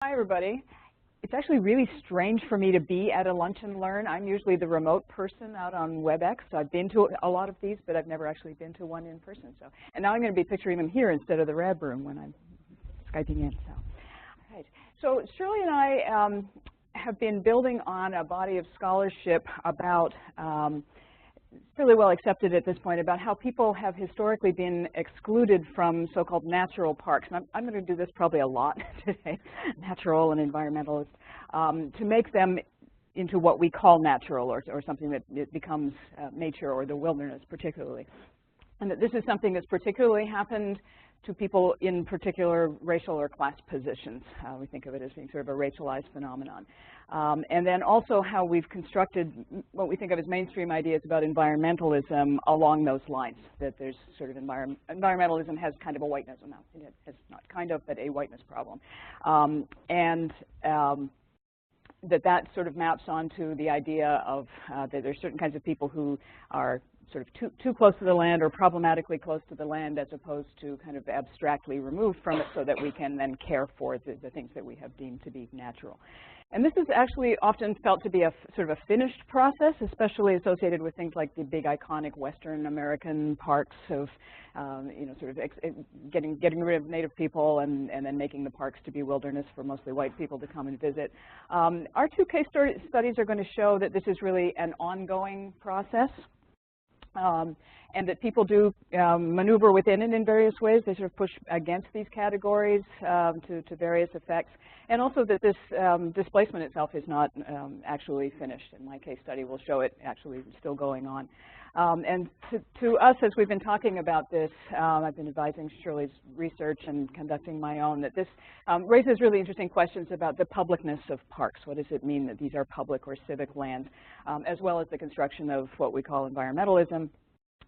Hi, everybody. It's actually really strange for me to be at a Lunch and Learn. I'm usually the remote person out on WebEx. So I've been to a lot of these, but I've never actually been to one in person. And now I'm going to be picturing them here instead of the Rab Room when I'm Skyping in. All right. So Shirley and I have been building on a body of scholarship about fairly well accepted at this point about how people have historically been excluded from so-called natural parks. And I'm going to do this probably a lot today, natural and environmentalist, to make them into what we call natural or something that it becomes nature or the wilderness particularly. And that this is something that's particularly happened to people in particular racial or class positions. We think of it as being sort of a racialized phenomenon. And then also how we've constructed what we think of as mainstream ideas about environmentalism along those lines, that there's sort of environmentalism has kind of a whiteness, no, it has not kind of, but a whiteness problem. That sort of maps onto the idea of that there's certain kinds of people who are sort of too close to the land or problematically close to the land as opposed to kind of abstractly removed from it so that we can then care for the things that we have deemed to be natural. And this is actually often felt to be a sort of a finished process, especially associated with things like the big iconic Western American parks of, sort of getting rid of native people and then making the parks to be wilderness for mostly white people to come and visit. Our two case studies are going to show that this is really an ongoing process. And that people do maneuver within it in various ways. They sort of push against these categories to various effects. And also that this displacement itself is not actually finished. In my case study, we'll show it actually still going on. And to us, as we've been talking about this, I've been advising Shirley's research and conducting my own, that this raises really interesting questions about the publicness of parks. What does it mean that these are public or civic lands, as well as the construction of what we call environmentalism.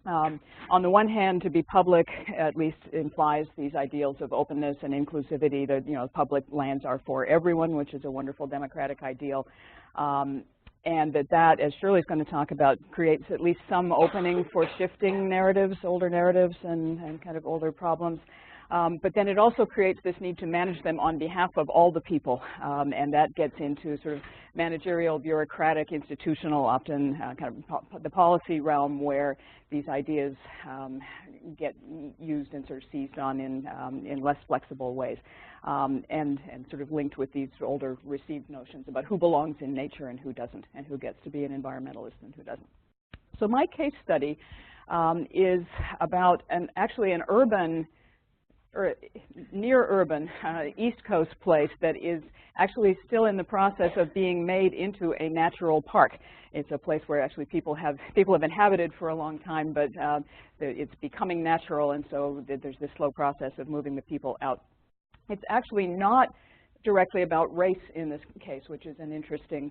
On the one hand, to be public at least implies these ideals of openness and inclusivity, that public lands are for everyone, which is a wonderful democratic ideal. And that, as Shirley's going to talk about, creates at least some opening for shifting narratives, older narratives, and kind of older problems. But then it also creates this need to manage them on behalf of all the people, and that gets into sort of managerial, bureaucratic, institutional, often kind of the policy realm where these ideas get used and sort of seized on in less flexible ways, and sort of linked with these older received notions about who belongs in nature and who doesn't, and who gets to be an environmentalist and who doesn't. So my case study is about actually an urban, or near urban, East Coast place that is actually still in the process of being made into a natural park. It's a place where actually people have inhabited for a long time, but it's becoming natural, and so there's this slow process of moving the people out. It's actually not directly about race in this case, which is an interesting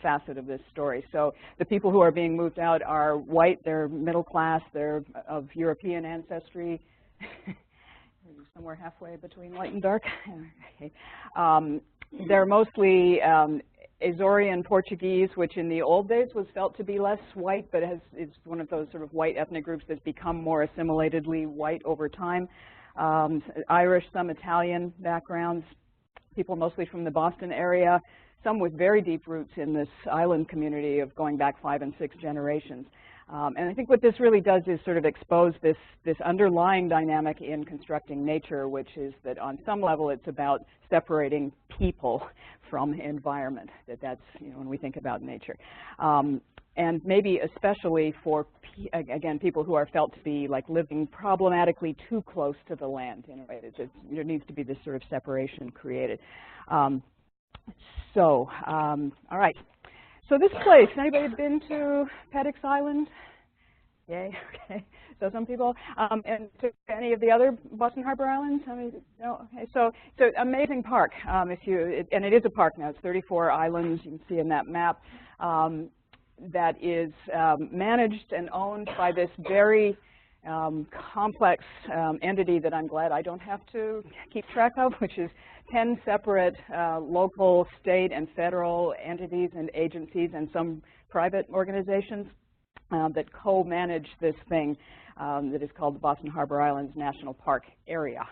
facet of this story. So the people who are being moved out are white, they're middle class, they're of European ancestry, somewhere halfway between light and dark. Okay. They're mostly Azorean Portuguese, which in the old days was felt to be less white, but is one of those sort of white ethnic groups that's become more assimilatedly white over time. Irish, some Italian backgrounds, people mostly from the Boston area, some with very deep roots in this island community of going back 5 and 6 generations. And I think what this really does is sort of expose this underlying dynamic in constructing nature, which is that on some level it's about separating people from environment, that's when we think about nature. And maybe especially for, again, people who are felt to be like living problematically too close to the land in a way. There needs to be this sort of separation created. All right. So this place, anybody been to Paddocks Island? Yay, okay. So some people, and to any of the other Boston Harbor Islands? I mean, no, okay. So amazing park. And it is a park now. It's 34 islands. You can see in that map. That is managed and owned by this very complex entity that I'm glad I don't have to keep track of, which is 10 separate local, state, and federal entities and agencies and some private organizations that co-manage this thing that is called the Boston Harbor Islands National Park Area.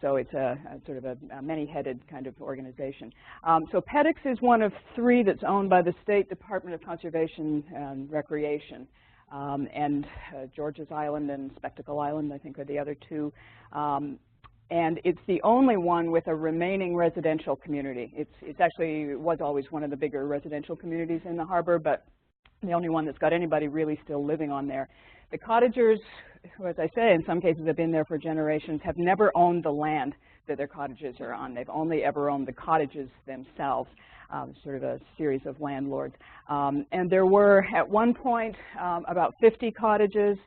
So it's a sort of a many-headed kind of organization. So PEDX is one of 3 that's owned by the State Department of Conservation and Recreation. And George's Island and Spectacle Island, I think, are the other 2. And it's the only one with a remaining residential community. It's actually was always one of the bigger residential communities in the harbor, but the only one that's got anybody really still living on there. The cottagers, who, as I say, in some cases have been there for generations, have never owned the land that their cottages are on. They've only ever owned the cottages themselves, sort of a series of landlords. And there were, at one point, about 50 cottages.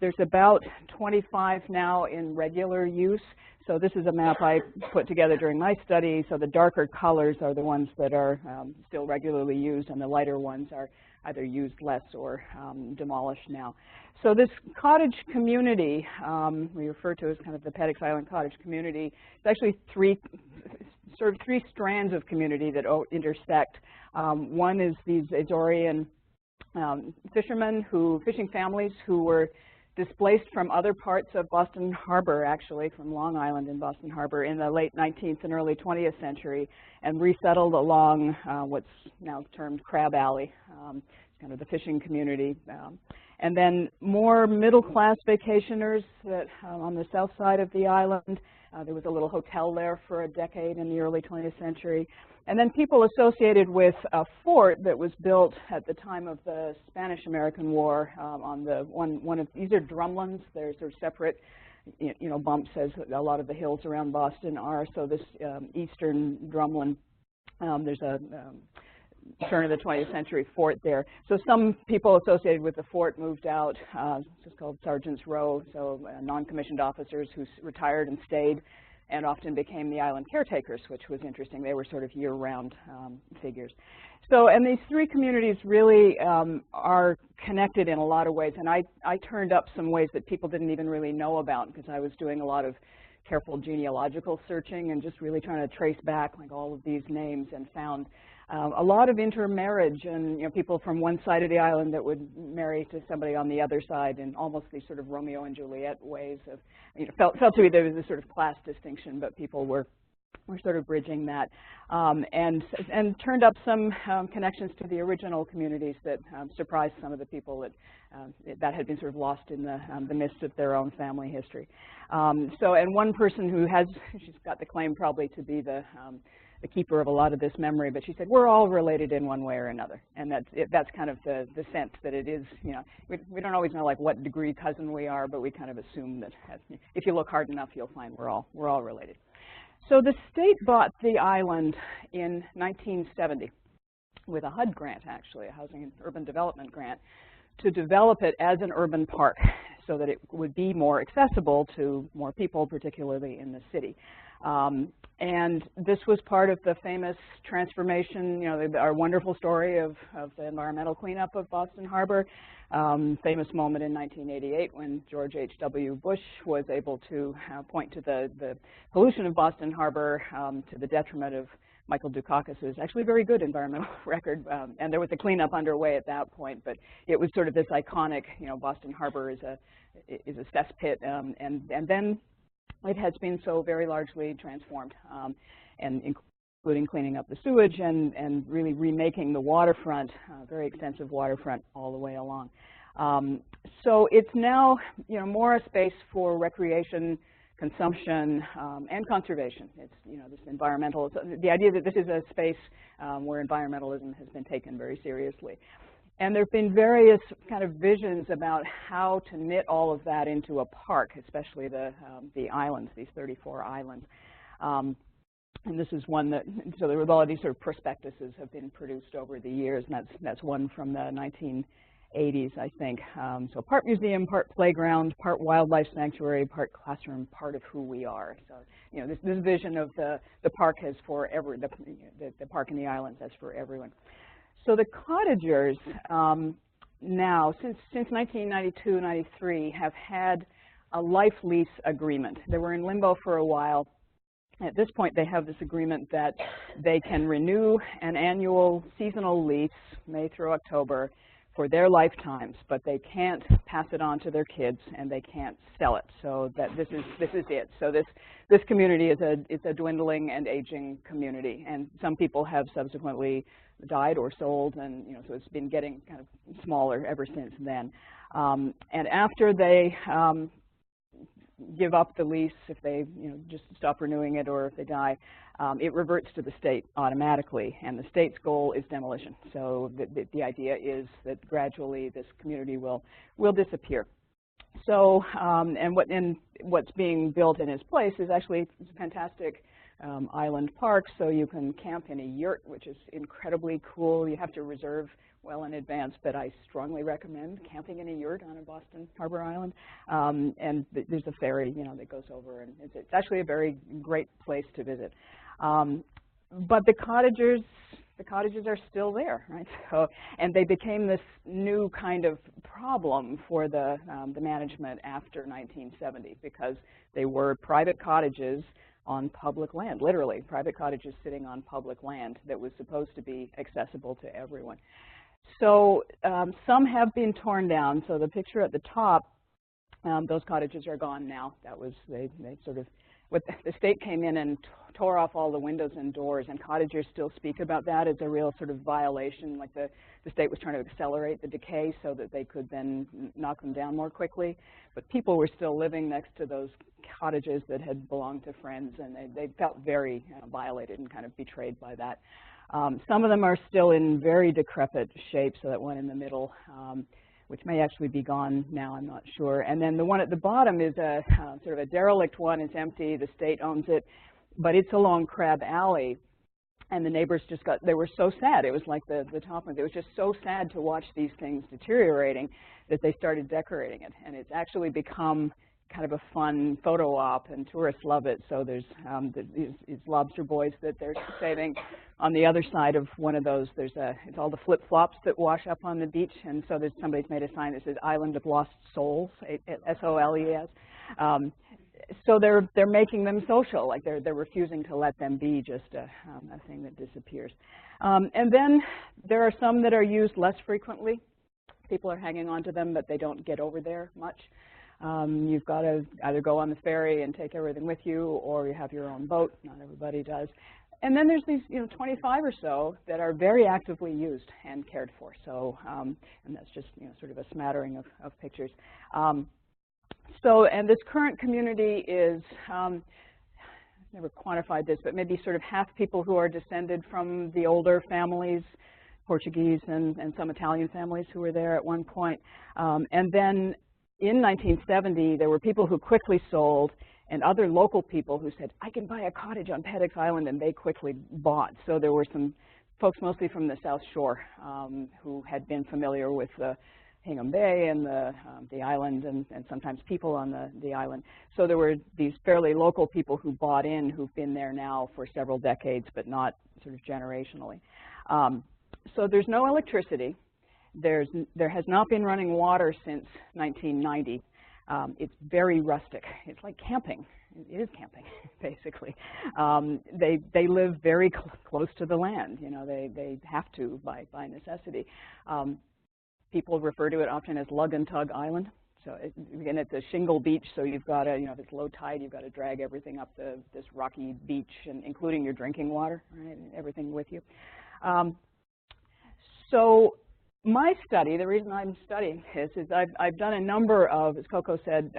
There's about 25 now in regular use. So this is a map I put together during my study. So the darker colors are the ones that are still regularly used, and the lighter ones are either used less or demolished now. So this cottage community, we refer to as kind of the PEDX Island cottage community, it's actually three strands of community that intersect. One is these Azorean fishing families who were displaced from other parts of Boston Harbor, actually, from Long Island in Boston Harbor in the late 19th and early 20th century, and resettled along what's now termed Crab Alley, kind of the fishing community. And then more middle-class vacationers that on the south side of the island. There was a little hotel there for a decade in the early 20th century. And then people associated with a fort that was built at the time of the Spanish-American War on the one of these are drumlins. They're sort of separate, bumps as a lot of the hills around Boston are. So this eastern drumlin, there's a turn of the 20th century fort there. So some people associated with the fort moved out. It's called Sergeant's Row. So non-commissioned officers who retired and stayed, and often became the island caretakers, which was interesting. They were sort of year-round figures. So, and these 3 communities really are connected in a lot of ways, and I turned up some ways that people didn't even really know about, because I was doing a lot of careful genealogical searching and just really trying to trace back like all of these names, and found a lot of intermarriage, and people from one side of the island that would marry to somebody on the other side in almost these sort of Romeo and Juliet ways of, felt to me there was a sort of class distinction, but people were sort of bridging that, and turned up some connections to the original communities that surprised some of the people that had been sort of lost in the midst of their own family history. So, and one person who she's got the claim probably to be the keeper of a lot of this memory, but she said, we're all related in one way or another. And that's kind of the sense that it is, we don't always know like what degree cousin we are, but we kind of assume that if you look hard enough, you'll find we're all related. So the state bought the island in 1970 with a HUD grant, actually, a Housing and Urban Development grant, to develop it as an urban park so that it would be more accessible to more people, particularly in the city. And this was part of the famous transformation, our wonderful story of the environmental cleanup of Boston Harbor. Famous moment in 1988 when George H.W. Bush was able to point to the pollution of Boston Harbor to the detriment of Michael Dukakis's actually very good environmental record. And there was a cleanup underway at that point, but it was sort of this iconic, Boston Harbor is a cesspit, and then it has been so very largely transformed, and including cleaning up the sewage and really remaking the waterfront, very extensive waterfront all the way along. So it's now more a space for recreation, consumption, and conservation. It's this environmental, the idea that this is a space where environmentalism has been taken very seriously. And there have been various kind of visions about how to knit all of that into a park, especially the islands, these 34 islands. And this is one that, so there were all these sort of prospectuses have been produced over the years, and that's one from the 1980s, I think. So part museum, part playground, part wildlife sanctuary, part classroom, part of who we are. So, this vision of the park as for the park in the islands as for everyone. So the Cottagers now, since 1992-93, have had a life lease agreement. They were in limbo for a while. At this point, they have this agreement that they can renew an annual seasonal lease, May through October, for their lifetimes, but they can't pass it on to their kids and they can't sell it. So that this is it. So this community is a dwindling and aging community, and some people have subsequently died or sold, and so it's been getting kind of smaller ever since then. And after they give up the lease, if they just stop renewing it, or if they die, it reverts to the state automatically, and the state's goal is demolition. So the idea is that gradually this community will disappear. So and what's being built in its place is actually fantastic island park, so you can camp in a yurt, which is incredibly cool. You have to reserve well in advance, but I strongly recommend camping in a yurt on a Boston Harbor Island. And there's a ferry, that goes over, and it's actually a very great place to visit. But the cottages are still there, right? So, and they became this new kind of problem for the management after 1970, because they were private cottages on public land, literally private cottages sitting on public land that was supposed to be accessible to everyone. So some have been torn down. So the picture at the top, those cottages are gone now. That was they sort of, the state came in and tore off all the windows and doors, and cottagers still speak about that as a real sort of violation, like the state was trying to accelerate the decay so that they could then knock them down more quickly. But people were still living next to those cottages that had belonged to friends, and they felt very violated and kind of betrayed by that. Some of them are still in very decrepit shape, so that one in the middle, which may actually be gone now, I'm not sure. And then the one at the bottom is a sort of a derelict one. It's empty, the state owns it, but it's along Crab Alley. And the neighbors just they were so sad. It was like the top one. It was just so sad to watch these things deteriorating that they started decorating it. And it's actually become kind of a fun photo op, and tourists love it. So there's these lobster boys that they're saving. On the other side of one of those, it's all the flip-flops that wash up on the beach, and so somebody's made a sign that says Island of Lost Souls, S-O-L-E-S. So they're making them social, like they're refusing to let them be just a thing that disappears. And then there are some that are used less frequently. People are hanging on to them, but they don't get over there much. You've got to either go on the ferry and take everything with you, or you have your own boat. Not everybody does. And then there's these 25 or so that are very actively used and cared for. So, and that's just sort of a smattering of pictures. So, and this current community is, I've never quantified this, but maybe sort of half people who are descended from the older families, Portuguese and some Italian families who were there at one point. And then in 1970, there were people who quickly sold, and other local people who said, I can buy a cottage on Paddocks Island, and they quickly bought. So there were some folks mostly from the South Shore who had been familiar with Hingham Bay and the island, and sometimes people on the island. So there were these fairly local people who bought in, who've been there now for several decades, but not sort of generationally. So there's no electricity. There has not been running water since 1990. It's very rustic. It's like camping. It is camping, basically. They live very close to the land. They have to by necessity. People refer to it often as Lug and Tug Island. So again, it's a shingle beach, so you've got to, if it's low tide, you've got to drag everything up this rocky beach, and including your drinking water, right, and everything with you. So my study, the reason I'm studying this is I've done a number of, as Coco said,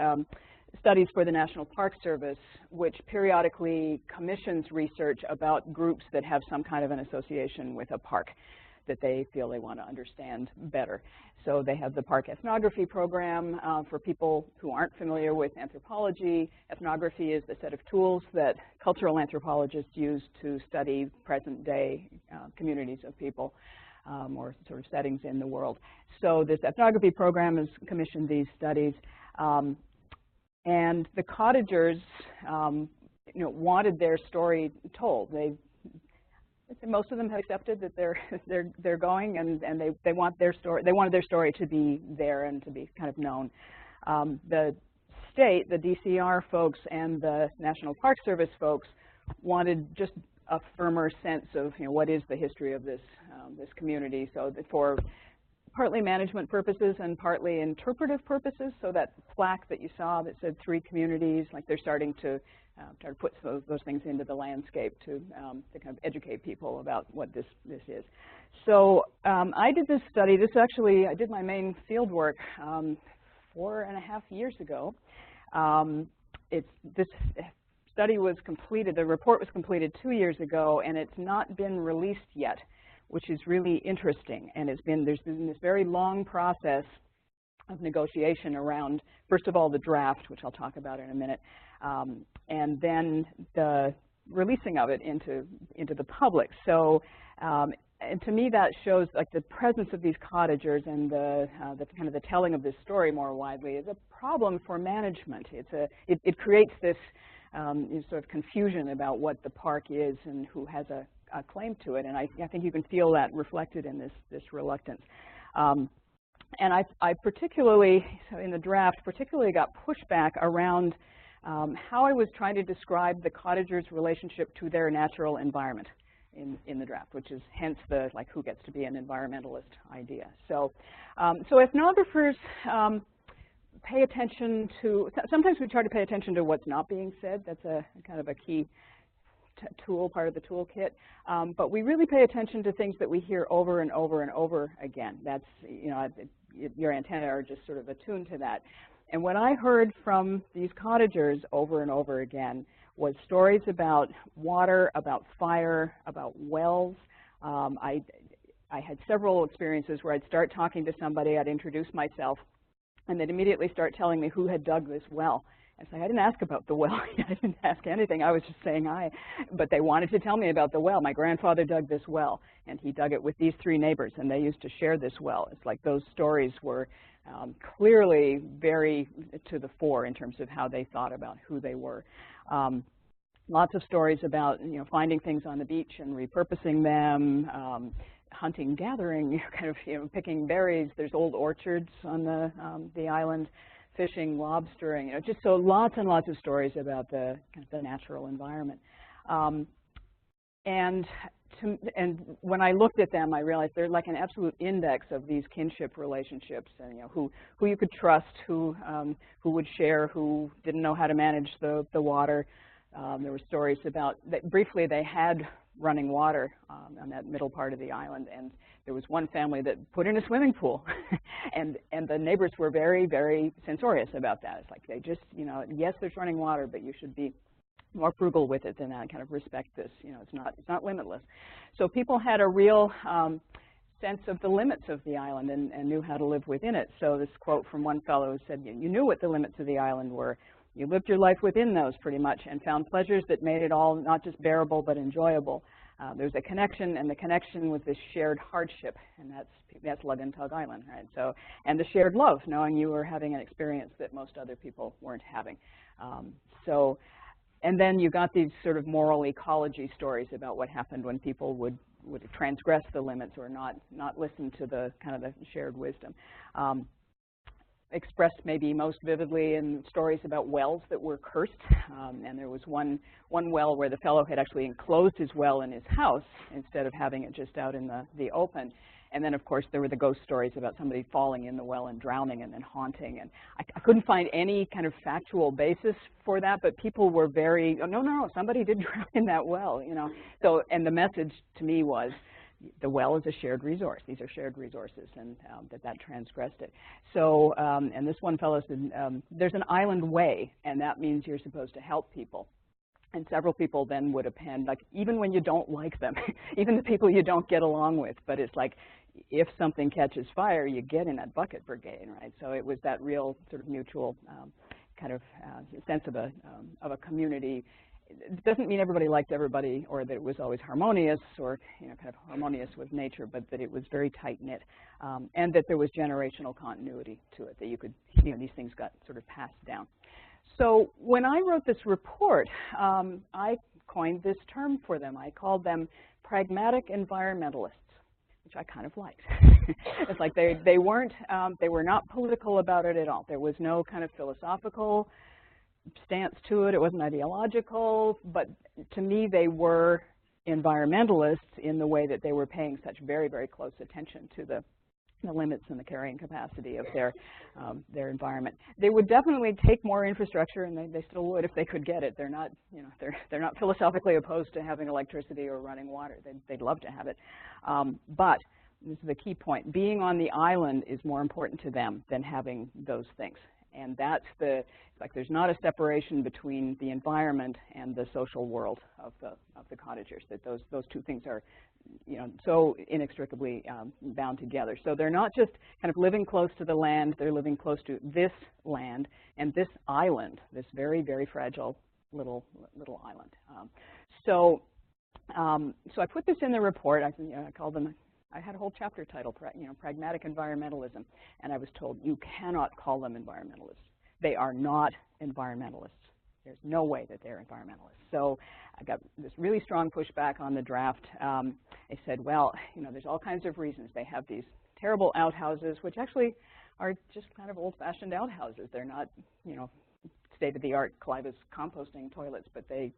studies for the National Park Service, which periodically commissions research about groups that have some kind of an association with a park that they feel they want to understand better. So they have the Park Ethnography Program for people who aren't familiar with anthropology. Ethnography is the set of tools that cultural anthropologists use to study present-day communities of people. Or sort of settings in the world. So this ethnography program has commissioned these studies, and the Cottagers, wanted their story told. Most of them have accepted that they're going, and they want their story. They wanted their story to be there and to be kind of known. The state, the DCR folks, and the National Park Service folks wanted just a firmer sense of what is the history of this this community. So for partly management purposes and partly interpretive purposes. So that plaque that you saw that said 3 communities, like they're starting to try to put those things into the landscape to kind of educate people about what this is. So I did this study. This actually, I did my main field work 4.5 years ago. This study was completed, the report was completed 2 years ago, and it's not been released yet, which is really interesting. And there's been this very long process of negotiation around, first of all, the draft, which I'll talk about in a minute, and then the releasing of it into the public. So, and to me that shows like the presence of these cottagers and the kind of the telling of this story more widely is a problem for management. It creates this sort of confusion about what the park is and who has a claim to it, and I think you can feel that reflected in this reluctance. And I particularly, so in the draft, particularly got pushback around how I was trying to describe the cottagers' relationship to their natural environment in the draft, which is hence the like who gets to be an environmentalist idea. So, so ethnographers pay attention to, sometimes we try to pay attention to what's not being said. That's a kind of a key tool, part of the toolkit. But we really pay attention to things that we hear over and over and over again. That's, you know, your antennae are just sort of attuned to that. And what I heard from these cottagers over and over again was stories about water, about fire, about wells. I had several experiences where I'd start talking to somebody, I'd introduce myself, and they'd immediately start telling me who had dug this well. And so I didn't ask about the well. I didn't ask anything. I was just saying hi. But they wanted to tell me about the well. My grandfather dug this well, and he dug it with these 3 neighbors, and they used to share this well. It's like those stories were clearly very to the fore in terms of how they thought about who they were. Lots of stories about, you know, finding things on the beach and repurposing them, hunting, gathering, kind of, you know, picking berries. There's old orchards on the island, fishing, lobstering, you know, just so lots and lots of stories about the natural environment. And when I looked at them, I realized they're like an absolute index of these kinship relationships, and you know, who you could trust, who would share, who didn't know how to manage the water. There were stories about that briefly they had running water on that middle part of the island, and there was one family that put in a swimming pool, and the neighbors were very, very censorious about that. It's like they just, you know, yes, there's running water, but you should be more frugal with it than that. Kind of respect this. You know, it's not limitless. So people had a real sense of the limits of the island and knew how to live within it. So this quote from one fellow said, "You knew what the limits of the island were. You lived your life within those pretty much and found pleasures that made it all not just bearable but enjoyable. There's a connection, and the connection was this shared hardship, and that's Lug and Tug Island, right? So, and the shared love, knowing you were having an experience that most other people weren't having. So, and then you got these sort of moral ecology stories about what happened when people would transgress the limits or not listen to the kind of the shared wisdom. Expressed maybe most vividly in stories about wells that were cursed, and there was one well where the fellow had actually enclosed his well in his house instead of having it just out in the open. And then, of course, there were the ghost stories about somebody falling in the well and drowning and then haunting. And I couldn't find any kind of factual basis for that, but people were very, oh, no, somebody did drown in that well, you know. So, and the message to me was, the well is a shared resource. These are shared resources, and that transgressed it. So, and this one fellow said, there's an island way, and that means you're supposed to help people. And several people then would append, like, even when you don't like them, even the people you don't get along with, but it's like, if something catches fire, you get in that bucket brigade, right? So it was that real sort of mutual kind of sense of a community. It doesn't mean everybody liked everybody or that it was always harmonious or, you know, kind of harmonious with nature, but that it was very tight-knit, and that there was generational continuity to it, that you could, you know, these things got sort of passed down. So when I wrote this report, I coined this term for them. I called them pragmatic environmentalists, which I kind of liked. It's like they were not political about it at all. There was no kind of philosophical stance to it. It wasn't ideological, but to me they were environmentalists in the way that they were paying such very, very close attention to the the limits and the carrying capacity of their environment. They would definitely take more infrastructure, and they still would if they could get it. They're not, you know, they're not philosophically opposed to having electricity or running water. They'd love to have it. But this is the key point. Being on the island is more important to them than having those things. And that's it's like there's not a separation between the environment and the social world of the cottagers. That those two things are, you know, so inextricably bound together. So they're not just kind of living close to the land. They're living close to this land and this island, this very, very fragile little island. So I put this in the report. I called them. I had a whole chapter title, you know, pragmatic environmentalism, and I was told you cannot call them environmentalists. They are not environmentalists. There's no way that they're environmentalists. So I got this really strong pushback on the draft. They said, well, you know, there's all kinds of reasons. They have these terrible outhouses, which actually are just kind of old-fashioned outhouses. They're not, you know, state-of-the-art Clivus composting toilets, but they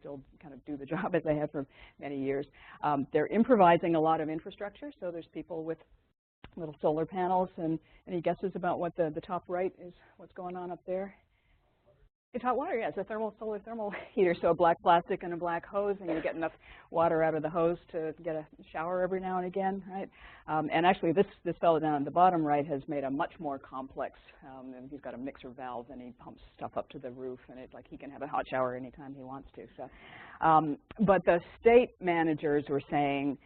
still kind of do the job as they have for many years. They're improvising a lot of infrastructure, so there's people with little solar panels. And any guesses about what the top right is, what's going on up there? It's hot water, yeah. It's a solar thermal heater, so a black plastic and a black hose, and you get enough water out of the hose to get a shower every now and again, right? And actually, this fellow down at the bottom right has made a much more complex, and he's got a mixer valve, and he pumps stuff up to the roof, and it's like he can have a hot shower anytime he wants to. So, but the state managers were saying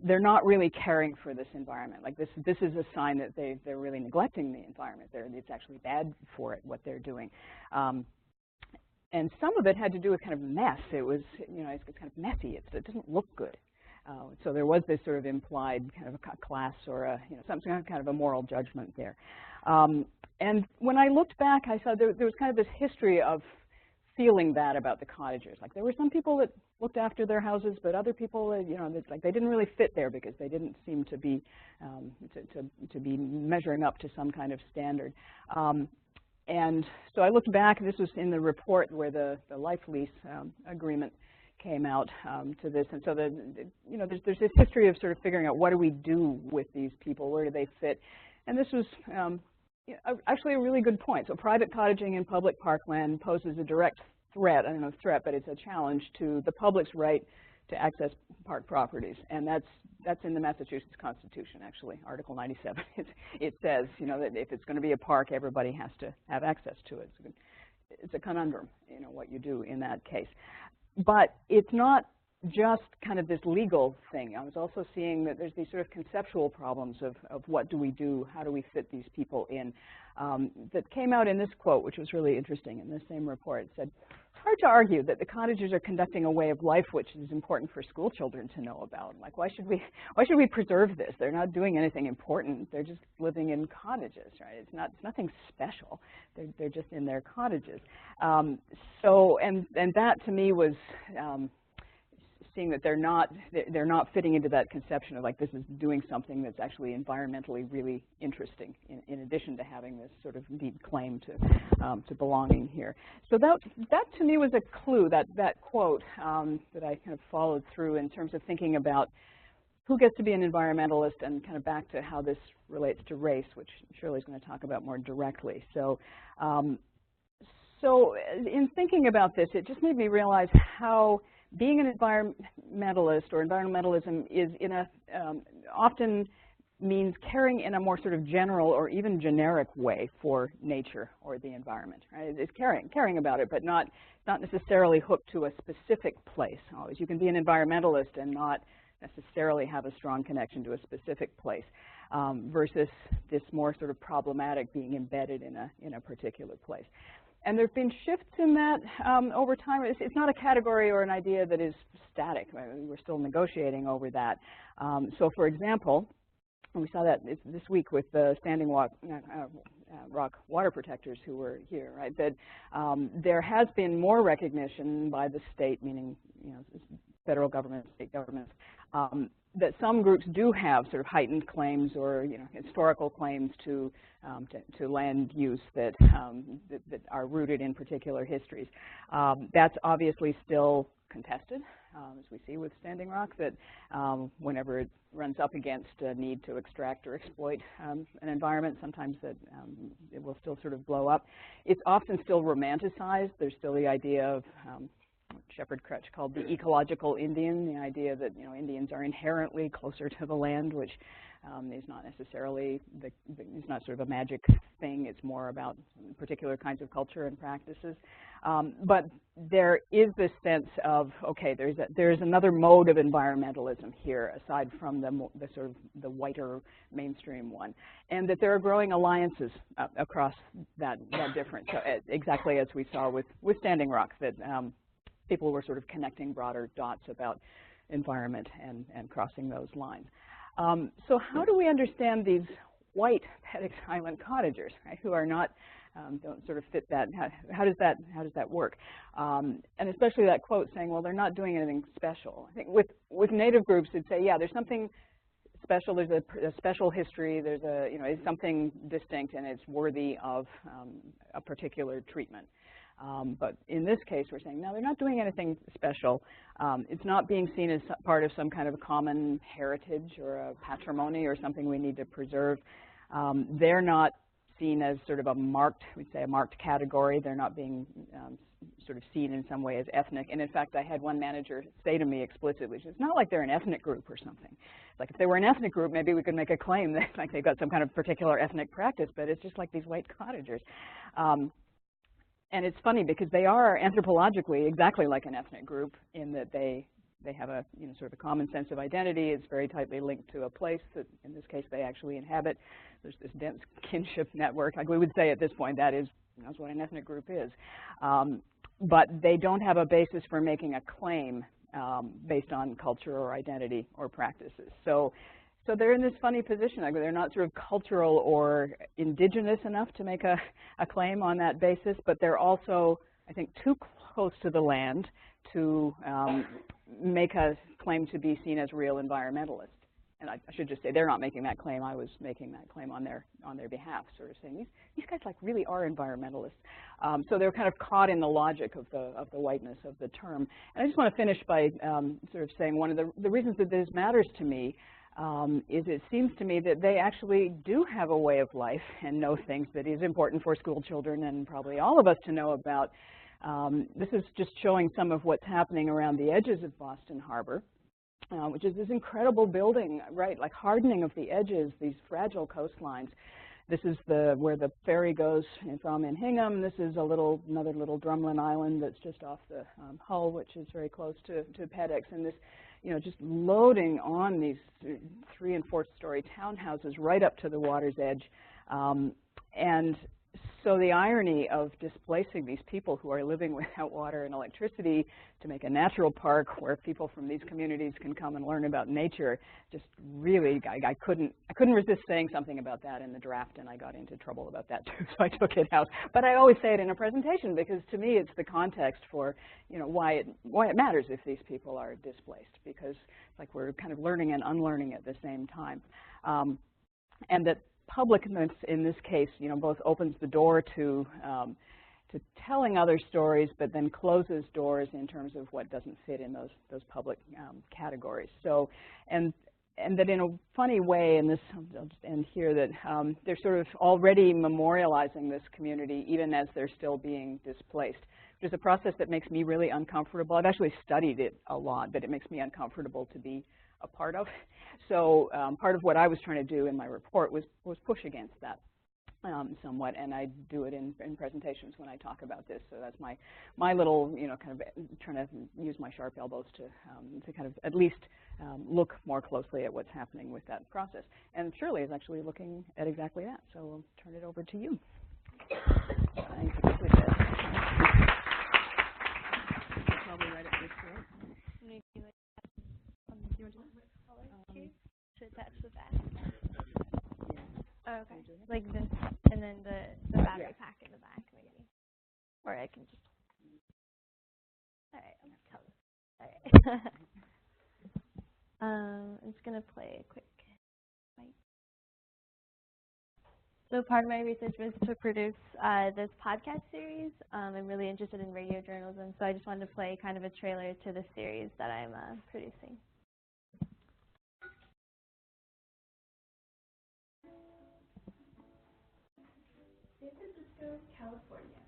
they're not really caring for this environment. Like this is a sign that they're really neglecting the environment. It's actually bad for it, what they're doing. And some of it had to do with kind of mess. It was, you know, it's kind of messy. It doesn't look good. So there was this sort of implied kind of a class or a, you know, some kind of a moral judgment there. And when I looked back, I saw there was kind of this history of feeling bad about the cottagers. Like there were some people that looked after their houses, but other people, you know, like they didn't really fit there because they didn't seem to be to be measuring up to some kind of standard. And so I looked back, and this was in the report where the life lease agreement came out to this. And so you know, there's this history of sort of figuring out what do we do with these people, where do they fit, and this was actually a really good point. So private cottaging in public parkland poses a direct threat, I don't know threat, but it's a challenge to the public's right to access park properties. And that's in the Massachusetts Constitution, actually, Article 97. It says, you know, that if it's going to be a park, everybody has to have access to it. It's a conundrum, you know, what you do in that case. But it's not just kind of this legal thing. I was also seeing that there's these sort of conceptual problems of what do we do, how do we fit these people in, that came out in this quote, which was really interesting in this same report. It said, it's hard to argue that the cottagers are conducting a way of life which is important for school children to know about. Like, why should we preserve this? They're not doing anything important. They're just living in cottages, right? It's nothing special. They're just in their cottages. So that to me was seeing that they're not fitting into that conception of like this is doing something that's actually environmentally really interesting, in addition to having this sort of deep claim to belonging here. So that to me was a clue, that quote that I kind of followed through in terms of thinking about who gets to be an environmentalist, and kind of back to how this relates to race, which Shirley's going to talk about more directly. So in thinking about this, it just made me realize how being an environmentalist or environmentalism is often means caring in a more sort of general or even generic way for nature or the environment. Right? It's caring about it, but not necessarily hooked to a specific place. Always, you can be an environmentalist and not necessarily have a strong connection to a specific place, versus this more sort of problematic being embedded in a particular place. And there have been shifts in that over time. It's not a category or an idea that is static. We're still negotiating over that. So, for example, we saw that this week with the Standing Rock water protectors who were here, right? That there has been more recognition by the state, meaning, you know, federal government, state governments, that some groups do have sort of heightened claims or, you know, historical claims to land use that are rooted in particular histories. That's obviously still contested. as we see with Standing Rock, that whenever it runs up against a need to extract or exploit an environment, sometimes that it will still sort of blow up. It's often still romanticized. There's still the idea of what Shepherd Crutch called the ecological Indian, the idea that Indians are inherently closer to the land, which is not necessarily it's not sort of a magic thing. It's more about particular kinds of culture and practices. But there is this sense of, okay, there's another mode of environmentalism here aside from the sort of the whiter mainstream one, and that there are growing alliances across that difference. So exactly as we saw with Standing Rock, that people were sort of connecting broader dots about environment and crossing those lines. So how do we understand these white Paddocks Island cottagers, right, who are not don't sort of fit that? How does that work? And especially that quote saying, well, they're not doing anything special. I think with Native groups, it'd say, yeah, there's something special. There's a special history. There's it's something distinct, and it's worthy of a particular treatment. But in this case, we're saying, no, they're not doing anything special. It's not being seen as part of some kind of a common heritage or a patrimony or something we need to preserve. They're not seen as sort of we'd say a marked category. They're not being sort of seen in some way as ethnic. And in fact, I had one manager say to me explicitly, it's not like they're an ethnic group or something. Like if they were an ethnic group, maybe we could make a claim that like they've got some kind of particular ethnic practice, but it's just like these white cottagers. And it's funny because they are anthropologically exactly like an ethnic group in that they have a sort of a common sense of identity. It's very tightly linked to a place that in this case they actually inhabit. There's this dense kinship network. Like we would say at this point, that's what an ethnic group is. But they don't have a basis for making a claim based on culture or identity or practices. So they're in this funny position. Like they're not sort of cultural or indigenous enough to make a claim on that basis, but they're also, I think, too close to the land to make a claim to be seen as real environmentalists. And I should just say they're not making that claim. I was making that claim on their behalf, sort of saying these guys like really are environmentalists. So they're kind of caught in the logic of the whiteness of the term. And I just want to finish by sort of saying one of the reasons that this matters to me is it seems to me that they actually do have a way of life and know things that is important for school children and probably all of us to know about. This is just showing some of what's happening around the edges of Boston Harbor, which is this incredible building, right, like hardening of the edges, these fragile coastlines. This is where the ferry goes from in Hingham. This is another little drumlin island that's just off the Hull, which is very close to Paddocks. And this, just loading on these 3- and 4th-story townhouses right up to the water's edge. And so the irony of displacing these people who are living without water and electricity to make a natural park where people from these communities can come and learn about nature, just really, I couldn't resist saying something about that in the draft, and I got into trouble about that too, so I took it out. But I always say it in a presentation because to me it's the context for why it matters if these people are displaced, because it's like we're kind of learning and unlearning at the same time. And that publicness in this case, both opens the door to telling other stories, but then closes doors in terms of what doesn't fit in those public categories. So, and that in a funny way, and this I'll just end here, that they're sort of already memorializing this community even as they're still being displaced, which is a process that makes me really uncomfortable. I've actually studied it a lot, but it makes me uncomfortable to be a part of. So part of what I was trying to do in my report was push against that somewhat, and I do it in presentations when I talk about this. So that's my little, kind of trying to use my sharp elbows to kind of at least look more closely at what's happening with that process. And Shirley is actually looking at exactly that. So we'll turn it over to you. Thank you. Probably right at this point. To attach the back. Oh, okay. Like this, and then the battery pack in the back, maybe. Or I can just. All right, All right. I'm just gonna play a quick. So part of my research was to produce this podcast series. I'm really interested in radio journalism, so I just wanted to play kind of a trailer to the series that I'm producing. San Francisco, California.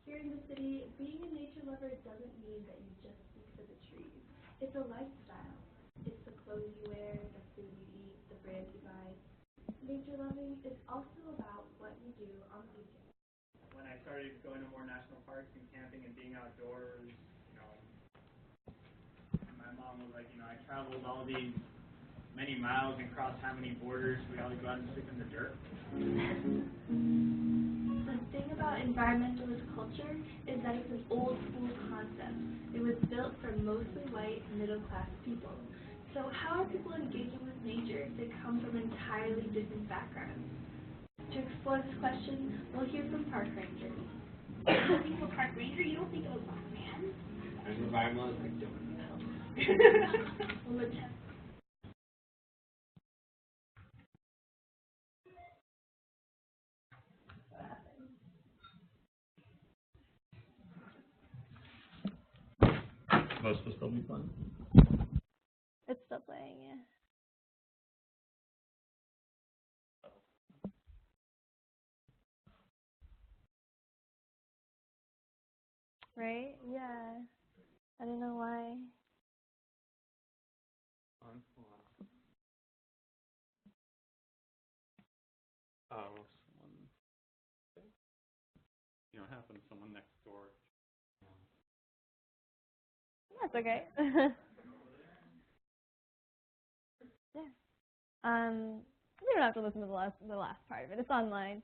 Here in the city, being a nature lover doesn't mean that you just speak for the trees. It's a lifestyle. It's the clothes you wear, the food you eat, the brands you buy. Nature loving is also about what you do on the weekends. When I started going to more national parks and camping and being outdoors, my mom was like, I traveled all these many miles and crossed how many borders. We always go out and sleep in the dirt. The thing about environmentalist culture is that it's an old school concept. It was built for mostly white, middle-class people. So how are people engaging with nature if they come from entirely different backgrounds? To explore this question, we'll hear from park rangers. When you think of a park ranger, you don't think of a black man. As an environmentalist, I don't know. We'll attempt. Supposed to still be fun. It's still playing, yeah. Right? Yeah. I don't know why. Hold on. Oh, someone. What happened? Someone next door. That's okay. Yeah. You don't have to listen to the last part of it. It's online.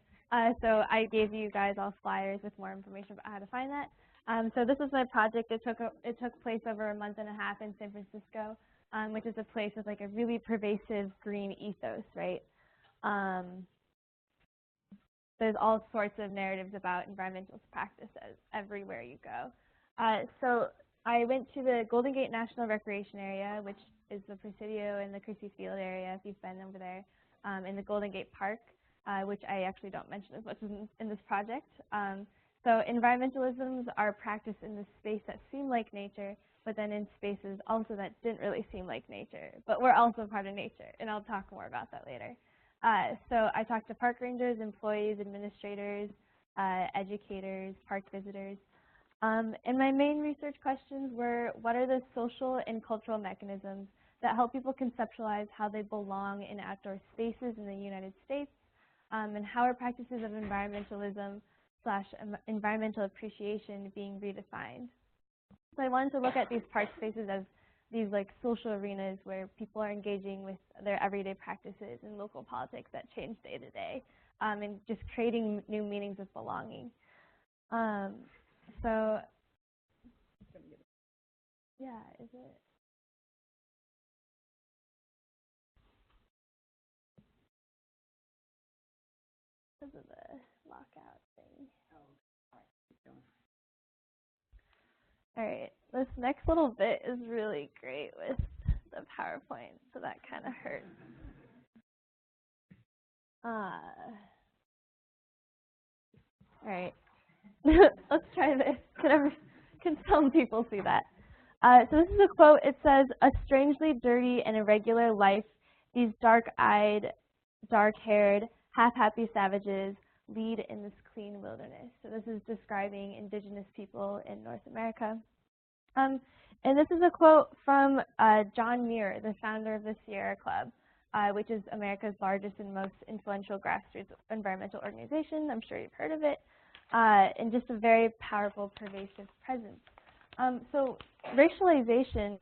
So I gave you guys all flyers with more information about how to find that. So this is my project. It took place over a month and a half in San Francisco, which is a place with like a really pervasive green ethos, right? There's all sorts of narratives about environmental practices everywhere you go. So I went to the Golden Gate National Recreation Area, which is the Presidio and the Christie Field area, if you've been over there, in the Golden Gate Park, which I actually don't mention as much in this project. So environmentalisms are practiced in this space that seem like nature, but then in spaces also that didn't really seem like nature, but we're also part of nature, and I'll talk more about that later. So I talked to park rangers, employees, administrators, educators, park visitors. And my main research questions were, what are the social and cultural mechanisms that help people conceptualize how they belong in outdoor spaces in the United States, and how are practices of environmentalism / environmental appreciation being redefined? So I wanted to look at these park spaces as these like social arenas where people are engaging with their everyday practices and local politics that change day to day, and just creating new meanings of belonging. So, yeah, is it? Because of the lockout thing. All right, this next little bit is really great with the PowerPoint, so that kind of hurts. All right, let's try this. Can some people see that? So this is a quote. It says, "A strangely dirty and irregular life these dark-eyed, dark-haired, half-happy savages lead in this clean wilderness." So this is describing indigenous people in North America. And this is a quote from John Muir, the founder of the Sierra Club, which is America's largest and most influential grassroots environmental organization. I'm sure you've heard of it. And just a very powerful, pervasive presence. So racialization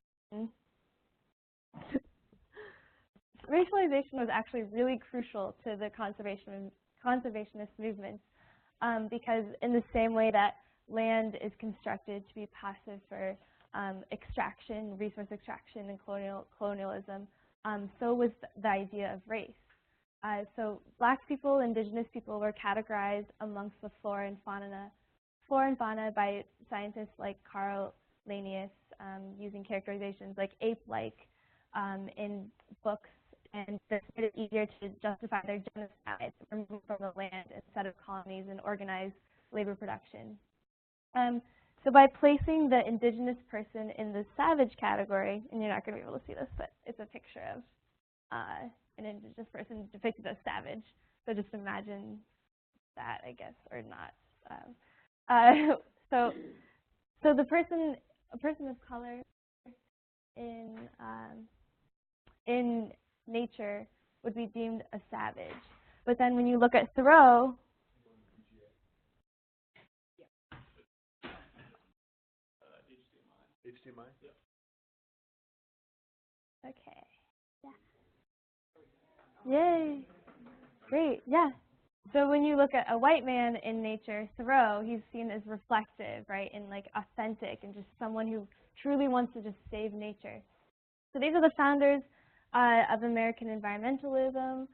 was actually really crucial to the conservationist movements, because in the same way that land is constructed to be passive for extraction, resource extraction, and colonialism, so was the idea of race. So black people, indigenous people were categorized amongst the flora and fauna by scientists like Carl Linnaeus, using characterizations like ape-like in books and this made it easier to justify their genocide, removing from the land instead of colonies and organized labor production. So by placing the indigenous person in the savage category, and you're not going to be able to see this, but it's a picture of an indigenous person depicted as savage. So just imagine that, I guess, or not. So the person, a person of color in nature would be deemed a savage. But then when you look at Thoreau, HDMI? okay, yeah. Yay, great, yeah. So when you look at a white man in nature, Thoreau, he's seen as reflective, right, and like authentic and just someone who truly wants to just save nature. So these are the founders of American environmentalism.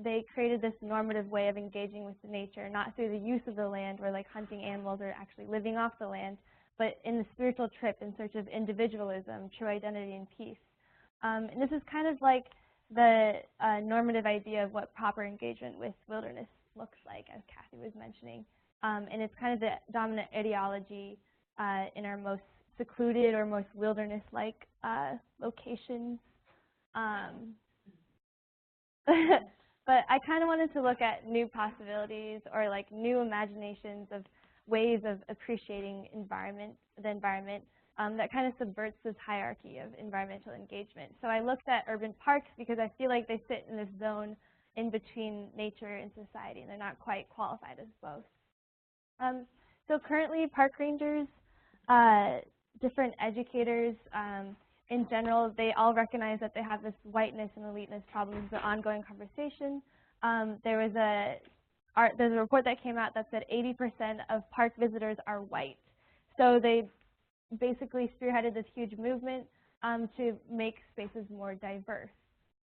They created this normative way of engaging with nature, not through the use of the land or like hunting animals or actually living off the land, but in the spiritual trip in search of individualism, true identity, and peace. And this is kind of like the normative idea of what proper engagement with wilderness looks like, as Cathy was mentioning. And it's kind of the dominant ideology in our most secluded or most wilderness-like locations. But I kind of wanted to look at new possibilities or like new imaginations of ways of appreciating the environment that kind of subverts this hierarchy of environmental engagement. So I looked at urban parks because I feel like they sit in this zone in between nature and society, and they're not quite qualified as both. So currently, park rangers, different educators, in general, they all recognize that they have this whiteness and eliteness problem. It's an ongoing conversation. There's a report that came out that said 80% of park visitors are white. So they basically spearheaded this huge movement to make spaces more diverse.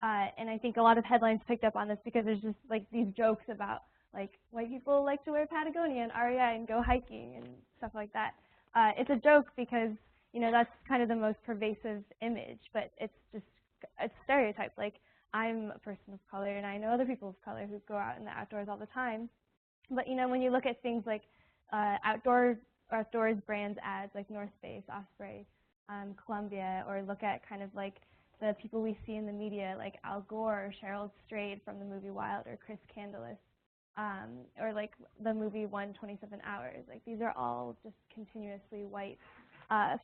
And I think a lot of headlines picked up on this because there's just like these jokes about like white people like to wear Patagonia and REI and go hiking and stuff like that. It's a joke because, you know, that's kind of the most pervasive image, but it's just a stereotype. Like, I'm a person of color and I know other people of color who go out in the outdoors all the time. But, you know, when you look at things like outdoors brands ads like North Face, Osprey, Columbia, or look at kind of like the people we see in the media like Al Gore or Cheryl Strayed from the movie Wild or Chris Candelas, or like the movie 127 Hours. Like, these are all just continuously white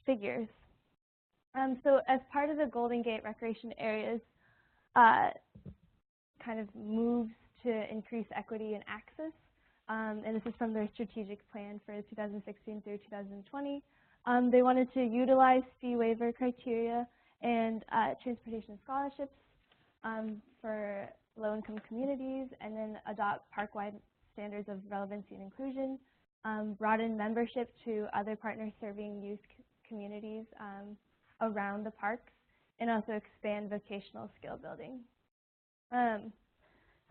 figures. So as part of the Golden Gate recreation areas kind of moves to increase equity and access, and this is from their strategic plan for 2016 through 2020. They wanted to utilize fee waiver criteria and transportation scholarships for low-income communities, and then adopt park-wide standards of relevancy and inclusion, broaden membership to other partners serving youth communities around the parks, and also expand vocational skill building.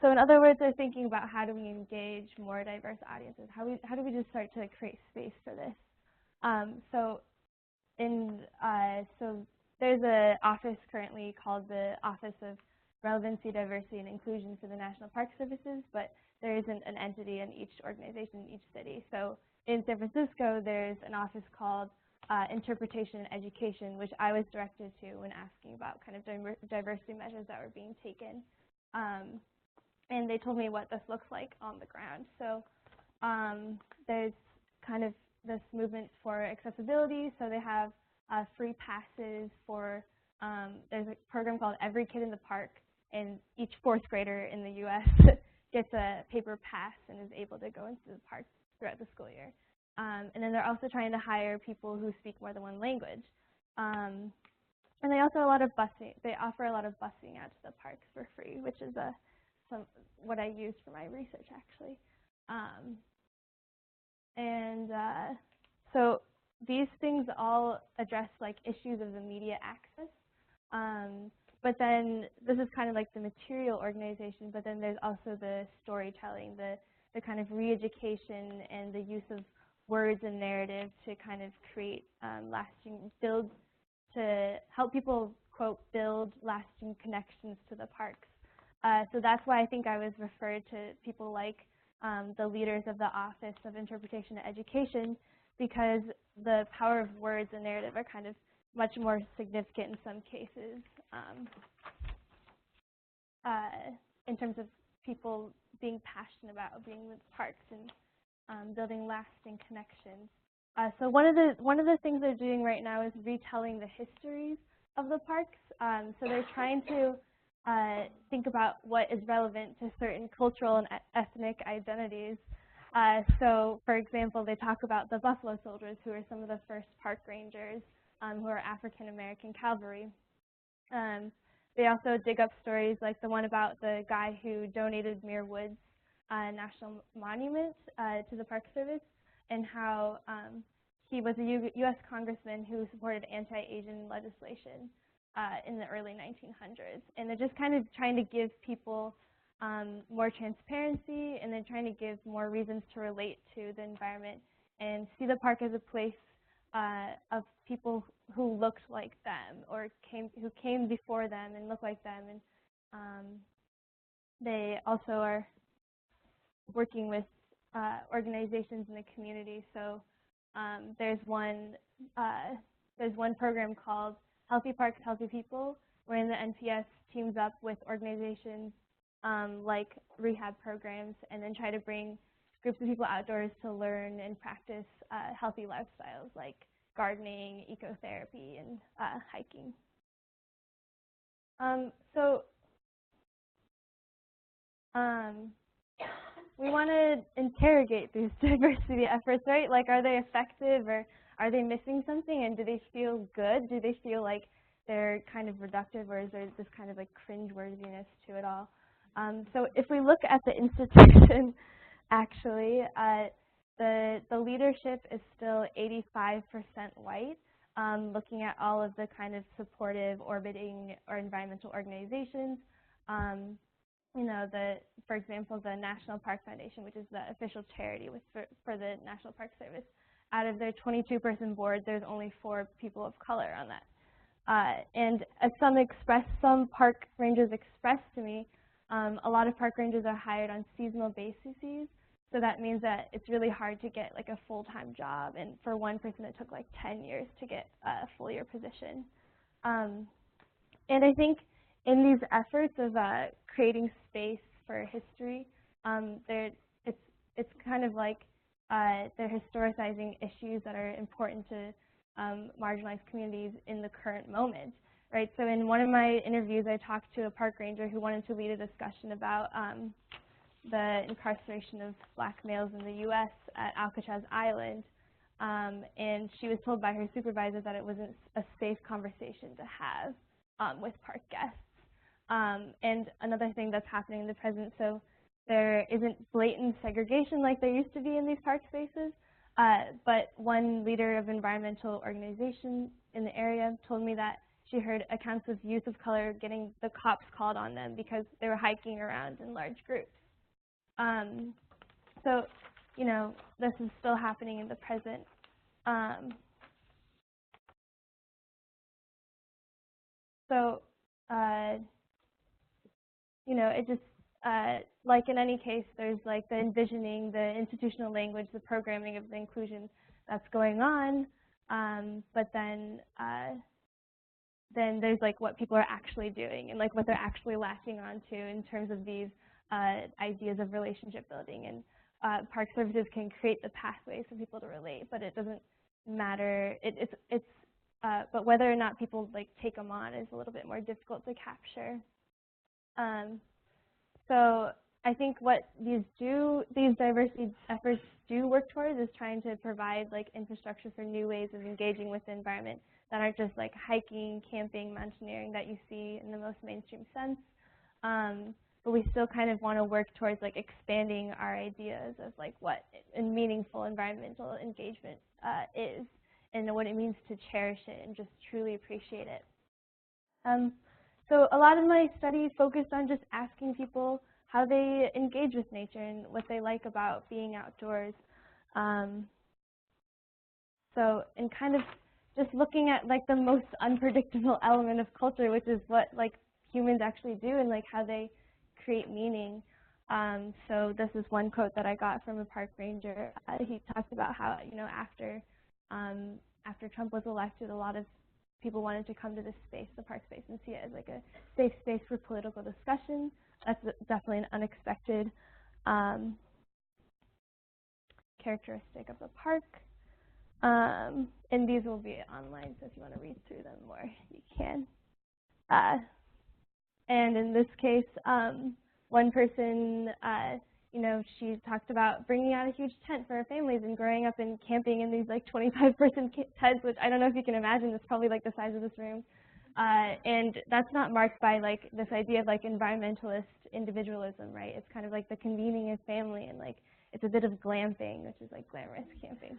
So in other words, they're thinking about how do we engage more diverse audiences? How do we just start to create space for this? So there's an office currently called the Office of Relevancy, Diversity, and Inclusion for the National Park Services, but there isn't an entity in each organization in each city. So in San Francisco, there's an office called Interpretation and Education, which I was directed to when asking about kind of diversity measures that were being taken. And they told me what this looks like on the ground. So there's kind of this movement for accessibility. So they have free passes for, there's a program called Every Kid in the Park, and each fourth grader in the US gets a paper pass and is able to go into the park throughout the school year. And then they're also trying to hire people who speak more than one language. And they also they offer a lot of busing out to the parks for free, which is what I used for my research, actually. So these things all address like issues of the media access. But then this is kind of like the material organization, but then there's also the storytelling, the kind of re-education and the use of words and narrative to kind of create lasting builds to help people quote, build lasting connections to the parks. So that's why I think I was referred to people like the leaders of the Office of Interpretation and Education, because the power of words and narrative are kind of much more significant in some cases in terms of people being passionate about being with parks and building lasting connections. So one of the things they're doing right now is retelling the histories of the parks. So they're trying to think about what is relevant to certain cultural and ethnic identities. So, for example, they talk about the Buffalo Soldiers, who are some of the first park rangers, who are African American cavalry. They also dig up stories like the one about the guy who donated Muir Woods National Monument to the Park Service, and how he was a U.S. congressman who supported anti-Asian legislation in the early 1900s. And they're just kind of trying to give people more transparency, and they're trying to give more reasons to relate to the environment and see the park as a place of people who looked like them, or who came before them and looked like them. And they also are working with organizations in the community. So there's one program called Healthy Parks, Healthy People, wherein the NPS teams up with organizations like rehab programs, and then try to bring groups of people outdoors to learn and practice healthy lifestyles like gardening, ecotherapy, and hiking. We want to interrogate these diversity efforts, right? Like, are they effective, or are they missing something, and do they feel good? Do they feel like they're kind of reductive, or is there this kind of like cringe-worthiness to it all? So if we look at the institution, actually, the leadership is still 85% white, looking at all of the kind of supportive orbiting or environmental organizations. You know, for example, the National Park Foundation, which is the official charity for the National Park Service, out of their 22-person board, there's only 4 people of color on that. And as some park rangers expressed to me, a lot of park rangers are hired on seasonal bases. So that means that it's really hard to get like a full-time job. And for one person, it took like 10 years to get a full-year position. And I think in these efforts of creating space for history, it's kind of like they're historicizing issues that are important to marginalized communities in the current moment, right? So in one of my interviews, I talked to a park ranger who wanted to lead a discussion about the incarceration of black males in the U.S. at Alcatraz Island, and she was told by her supervisor that it wasn't a safe conversation to have with park guests. And another thing that's happening in the present, so there isn't blatant segregation like there used to be in these park spaces, but one leader of environmental organization in the area told me that she heard accounts of youth of color getting the cops called on them because they were hiking around in large groups. So, you know, this is still happening in the present. You know, it just, like in any case, there's like the envisioning, the institutional language, the programming of the inclusion that's going on, but then there's like what people are actually doing and like what they're actually latching onto in terms of these ideas of relationship building. And park services can create the pathways for people to relate, but it doesn't matter. But whether or not people like take them on is a little bit more difficult to capture. So I think what these diversity efforts do work towards is trying to provide like infrastructure for new ways of engaging with the environment that aren't just like hiking, camping, mountaineering that you see in the most mainstream sense. But we still kind of want to work towards like expanding our ideas of like what meaningful environmental engagement is, and what it means to cherish it and just truly appreciate it. So a lot of my study focused on just asking people how they engage with nature and what they like about being outdoors. So in kind of just looking at like the most unpredictable element of culture, which is what like humans actually do and like how they create meaning. So this is one quote that I got from a park ranger. He talked about how, you know, after Trump was elected, a lot of people wanted to come to this space, the park space, and see it as like a safe space for political discussion. That's definitely an unexpected characteristic of the park. And these will be online, so if you want to read through them more, you can. And in this case, one person, you know, she talked about bringing out a huge tent for her families and growing up and camping in these like 25-person tents, which I don't know if you can imagine. It's probably like the size of this room. And that's not marked by like this idea of like environmentalist individualism, right? It's kind of like the convening of family, and like it's a bit of glamping, which is like glamorous camping.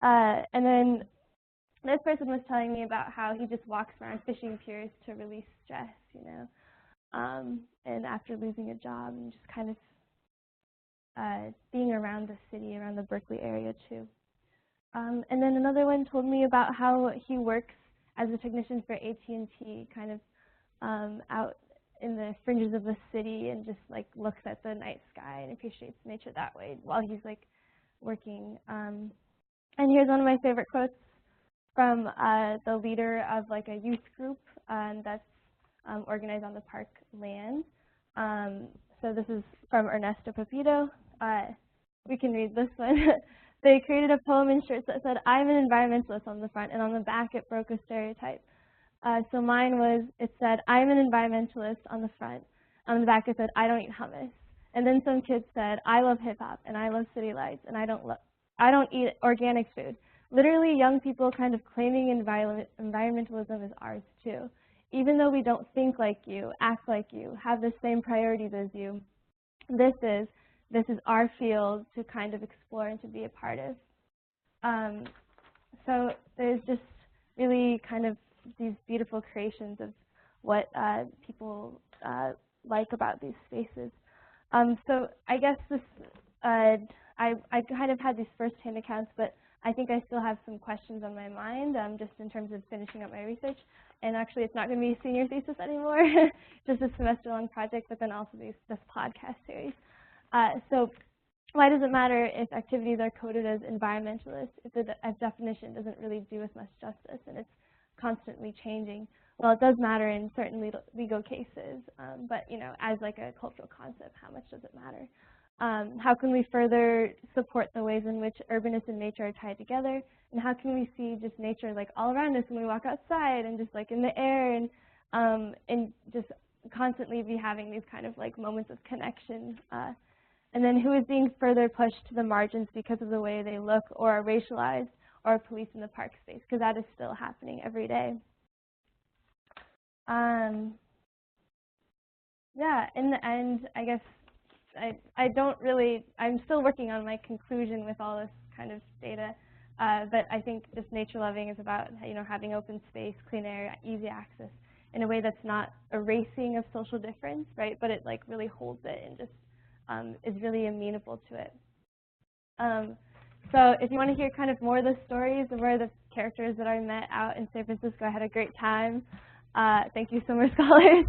And then this person was telling me about how he just walks around fishing piers to release stress, you know, and after losing a job, and just kind of being around the city, around the Berkeley area too. And then another one told me about how he works as a technician for AT&T, kind of out in the fringes of the city, and just like looks at the night sky and appreciates nature that way while he's like working. And here's one of my favorite quotes from the leader of like a youth group that's organized on the park land. So this is from Ernesto Pepito. We can read this one. They created a poem in shirts that said, "I'm an environmentalist" on the front, and on the back it broke a stereotype. So mine was, it said, "I'm an environmentalist" on the front. On the back it said, "I don't eat hummus." And then some kids said, "I love hip hop and I love city lights and I don't eat organic food." Literally young people kind of claiming environmentalism is ours too. Even though we don't think like you, act like you, have the same priorities as you, this is our field to kind of explore and to be a part of. So there's just really kind of these beautiful creations of what people like about these spaces. So I guess this, I kind of had these first-hand accounts, but I think I still have some questions on my mind, just in terms of finishing up my research. And actually, it's not going to be a senior thesis anymore, just a semester-long project, but then also this podcast series. So why does it matter if activities are coded as environmentalist, if the definition doesn't really do us much justice and it's constantly changing? Well, it does matter in certain legal cases, but you know, as like a cultural concept, how much does it matter? How can we further support the ways in which urbanness and nature are tied together? And how can we see just nature like all around us when we walk outside and just like in the air, and just constantly be having these kind of like moments of connection? And then who is being further pushed to the margins because of the way they look or are racialized or are policed in the park space? Because that is still happening every day. Yeah, in the end, I guess I'm still working on my conclusion with all this kind of data, but I think just nature loving is about, you know, having open space, clean air, easy access in a way that's not erasing of social difference, right? But it like really holds it and just is really amenable to it. So if you want to hear kind of more of the stories and more of the characters that I met out in San Francisco, I had a great time. Thank you, Summer Scholars.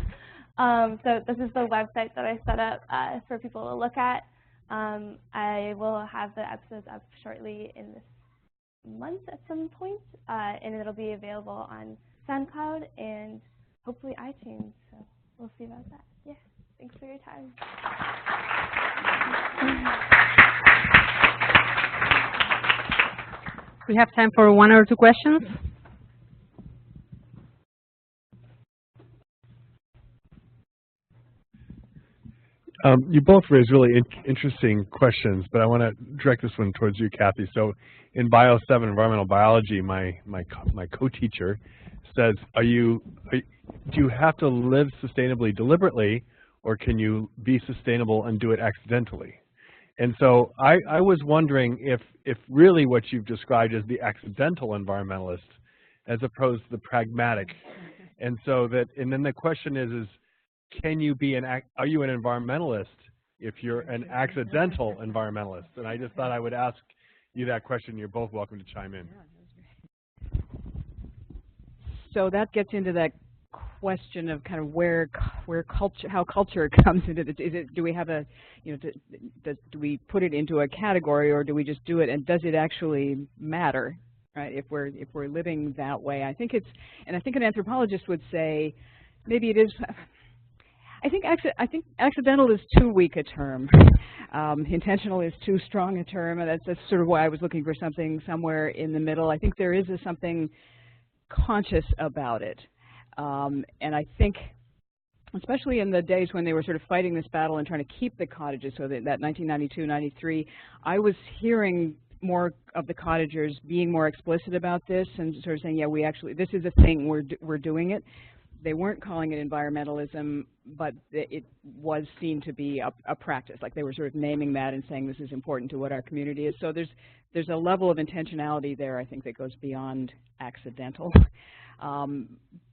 So this is the website that I set up for people to look at. I will have the episodes up shortly in this month at some point, and it'll be available on SoundCloud and hopefully iTunes. So we'll see about that. Yeah, thanks for your time. We have time for 1 or 2 questions. You both raised really interesting questions, but I want to direct this one towards you, Cathy. So in Bio 7, environmental biology, my co-teacher says, do you have to live sustainably deliberately, or can you be sustainable and do it accidentally? And so I was wondering if really what you've described is the accidental environmentalist as opposed to the pragmatic. And so and then the question is can you be are you an environmentalist if you're an accidental environmentalist? And I just thought I would ask you that question. You're both welcome to chime in. so that gets into that question of kind of how culture comes into it. Do we have a, do we put it into a category, or do we just do it, and does it actually matter, right? If we're living that way, I think an anthropologist would say maybe it is. I think accidental is too weak a term. Intentional is too strong a term, and that's sort of why I was looking for something somewhere in the middle. I think there is something conscious about it. And I think, especially in the days when they were sort of fighting this battle and trying to keep the cottages, so that 1992-93, I was hearing more of the cottagers being more explicit about this and sort of saying, yeah, this is a thing, we're doing it. They weren't calling it environmentalism, but it was seen to be a practice. Like they were sort of naming that and saying this is important to what our community is. So there's a level of intentionality there, I think, that goes beyond accidental.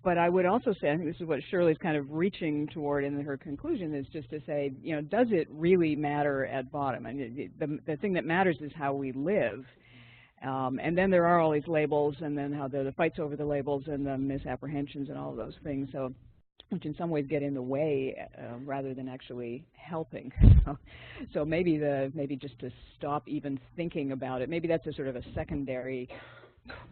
But I would also say, I think this is what Shirley's kind of reaching toward in her conclusion, is just to say, does it really matter at bottom? I mean, the thing that matters is how we live. And then there are all these labels, and then how the fights over the labels and the misapprehensions and all of those things, so which in some ways get in the way rather than actually helping. So maybe just to stop even thinking about it, maybe that's a sort of a secondary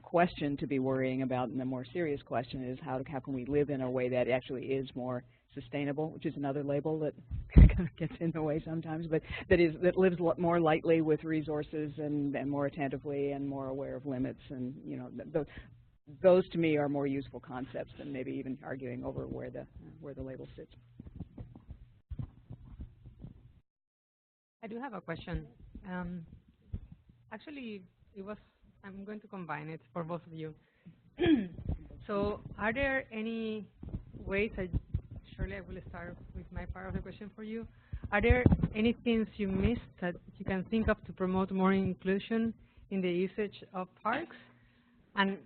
question to be worrying about, and the more serious question is how can we live in a way that actually is more sustainable, which is another label that kind of gets in the way sometimes, but that lives more lightly with resources and more attentively and more aware of limits, and those to me are more useful concepts than maybe even arguing over where the label sits. I do have a question. Actually, I'm going to combine it for both of you. So are there any ways, Shirley, I will start with my part of the question for you. Are there any things you missed that you can think of to promote more inclusion in the usage of parks? And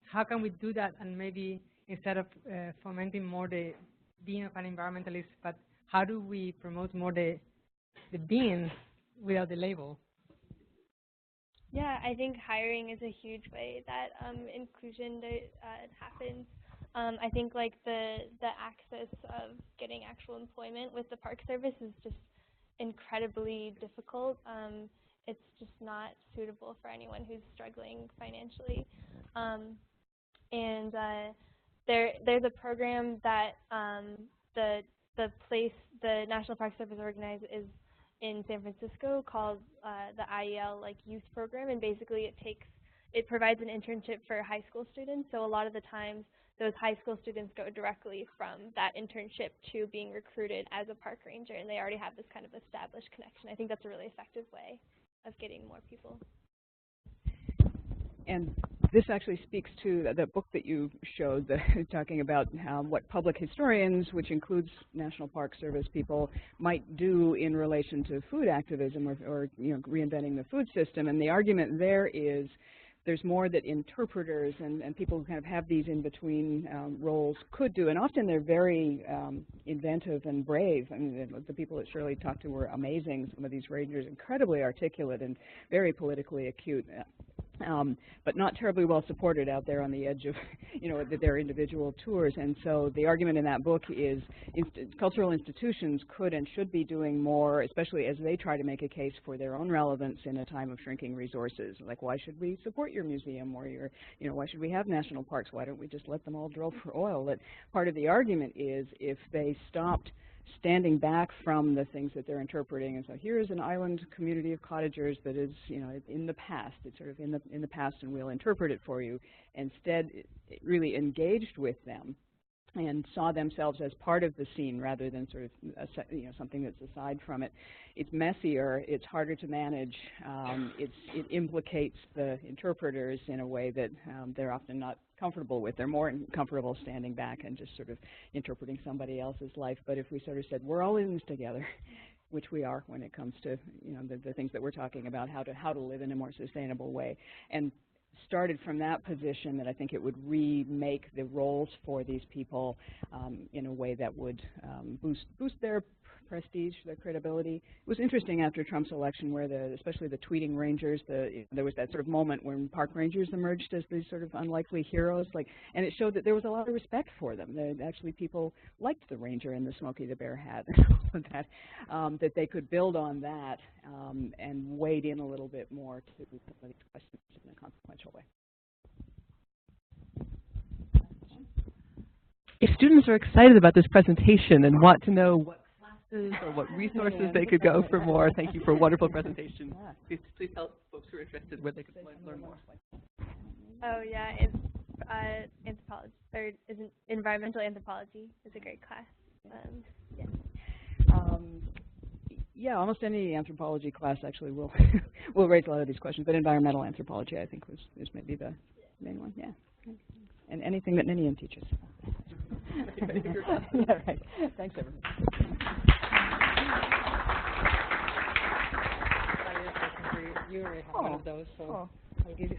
how can we do that, and maybe instead of fomenting more the being of an environmentalist, but how do we promote more the being without the label? Yeah, I think hiring is a huge way that inclusion happens. I think like the access of getting actual employment with the Park Service is just incredibly difficult. It's just not suitable for anyone who's struggling financially. And there's a program that the National Park Service organizes is in San Francisco called the IEL Youth Program, and basically it provides an internship for high school students. So a lot of the times those high school students go directly from that internship to being recruited as a park ranger, and they already have this kind of established connection. I think that's a really effective way of getting more people. And this actually speaks to the book that you showed, talking about what public historians, which includes National Park Service people, might do in relation to food activism or reinventing the food system. And the argument there is there's more that interpreters and people who kind of have these in-between roles could do. And often they're very inventive and brave. I mean, the people that Shirley talked to were amazing. Some of these rangers, incredibly articulate and very politically acute. But not terribly well supported out there on the edge of, their individual tours. And so the argument in that book is cultural institutions could and should be doing more, especially as they try to make a case for their own relevance in a time of shrinking resources. Like, why should we support your museum, or why should we have national parks? Why don't we just let them all drill for oil? That part of the argument is if they stopped standing back from the things that they're interpreting, and so here is an island community of cottagers that is, in the past. It's sort of in the past, and we'll interpret it for you. Instead, it really engaged with them and saw themselves as part of the scene rather than sort of something that's aside from it. It's messier. It's harder to manage. It implicates the interpreters in a way that they're often not comfortable with. They're more comfortable standing back and just sort of interpreting somebody else's life. But if we sort of said, we're all in this together, which we are when it comes to the things that we're talking about, how to live in a more sustainable way. And started from that position that I think it would remake the roles for these people in a way that would boost their prestige, their credibility. It was interesting after Trump's election where especially the tweeting rangers, there was that sort of moment when park rangers emerged as these sort of unlikely heroes, and it showed that there was a lot of respect for them. Actually, people liked the ranger in the Smokey the Bear hat and all of that, that they could build on that and wade in a little bit more to some of these questions in a consequential way. If students are excited about this presentation and want to know what classes or what resources they could go for more, thank you for a wonderful presentation. Please tell folks who are interested where they could learn more. Oh yeah, it's anthropology, or isn't environmental anthropology is a great class. Yeah. Yeah, almost any anthropology class actually will will raise a lot of these questions, but environmental anthropology I think is maybe the main one. Yeah, and anything that Ninian teaches. Yeah, right. Thanks, everyone. You already have one of those, so I'll give you